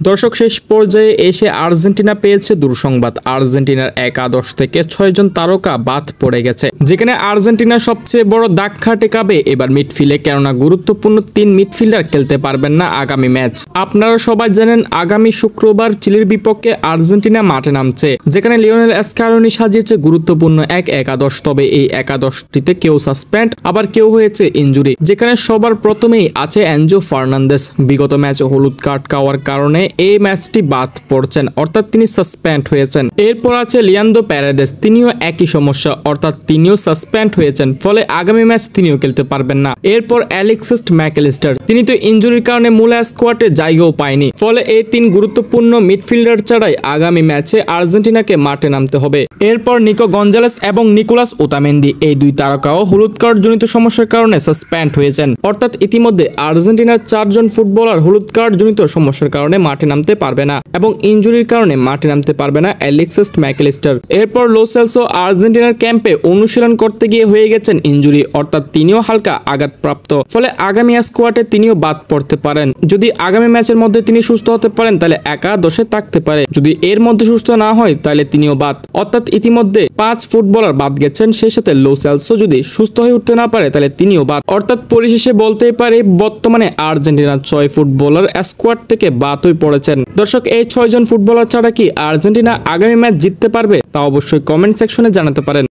দর্শক শেষ পর্যায়ে এসে আর্জেন্টিনা পেয়েছে দুঃসংবাদ। আর্জেন্টিনার একাদশ থেকে 6 জন তারকা বাদ পড়ে গেছে, যেখানে আর্জেন্টিনার সবচেয়ে বড় দাগ ঠেকাবে এবার মিডফিল্ডে, কেননা গুরুত্বপূর্ণ 3 মিডফিল্ডার খেলতে পারবেন না আগামী ম্যাচ। আপনারা সবাই জানেন আগামী শুক্রবার চিলির বিপক্ষে আর্জেন্টিনা মাঠে নামছে, যেখানে লিওনেল স্ক্যালোনি সাজিয়েছে গুরুত্বপূর্ণ এক একাদশ। তবে এই একাদশটিতে কেউ সাসপেন্ড, আবার কেউ হয়েছে ইনজুরি, যেখানে সবার প্রথমেই আছে এনজো ফার্নান্দেস। বিগত ম্যাচে হলুদ কার্ড খাওয়ার কারণে এই ম্যাচটি বাদ পড়ছেন, অর্থাৎ তিনি সাসপেন্ড হয়েছেন। এরপর আছে লিয়ান্দ্রো প্যারেদেস, তিনিও একই সমস্যা, অর্থাৎ তিনিও সাসপেন্ড হয়েছেন, ফলে আগামী ম্যাচ তিনিও খেলতে পারবেন না। এরপর অ্যালেক্সিস ম্যাকঅ্যালিস্টার, তিনি তো ইনজুরির কারণে মূল স্কোয়াডে জায়গাও পায়নি, ফলে এই 3 গুরুত্বপূর্ণ মিডফিল্ডার ছাড়াই আগামী ম্যাচে আর্জেন্টিনাকে মাঠে নামতে হবে। এরপর নিকো গঞ্জালেস এবং নিকোলাস ওতামেন্দি, এই 2 তারকাও হলুদ কার্ড জনিত সমস্যার কারণে সাসপেন্ড হয়েছেন, অর্থাৎ ইতিমধ্যে আর্জেন্টিনার 4 জন ফুটবলার হলুদ কার্ড জনিত সমস্যার কারণে মাঠে নামতে পারবে না এবং ইনজুরির কারণে মাঠে নামতে পারবে না অ্যালেক্সিস ম্যাকঅ্যালিস্টার। এরপর লো সেলসো আর্জেন্টিনার ক্যাম্পে অনুশীলন করতে গিয়ে হয়ে গেছেন ইনজুরি, অর্থাৎ তিনিও হালকা আঘাতপ্রাপ্ত, ফলে আগামী স্কোয়াডে তিনিও বাদ পড়তে পারেন। যদি আগামী ম্যাচের মধ্যে তিনি সুস্থ হতে পারেন তাহলে একাদশে থাকতে পারে, যদি এর মধ্যে সুস্থ না হয় তাহলে তিনিও বাদ, অর্থাৎ ইতিমধ্যে 5 ফুটবলার বাদ গেছেন। সেই সাথে লো সেলসো যদি সুস্থ হয়ে উঠতে না পারে তাহলে তিনিও বাদ, অর্থাৎ পরিশেষে বলতেই পারে বর্তমানে আর্জেন্টিনার 6 ফুটবলার স্কোয়াড থেকে বাদ হয়ে পড়েছেন। দর্শক, এই 6 জন ফুটবলার ছাড়া কি আর্জেন্টিনা আগামী ম্যাচ জিততে পারবে? তা অবশ্যই কমেন্ট সেকশনে জানাতে পারেন।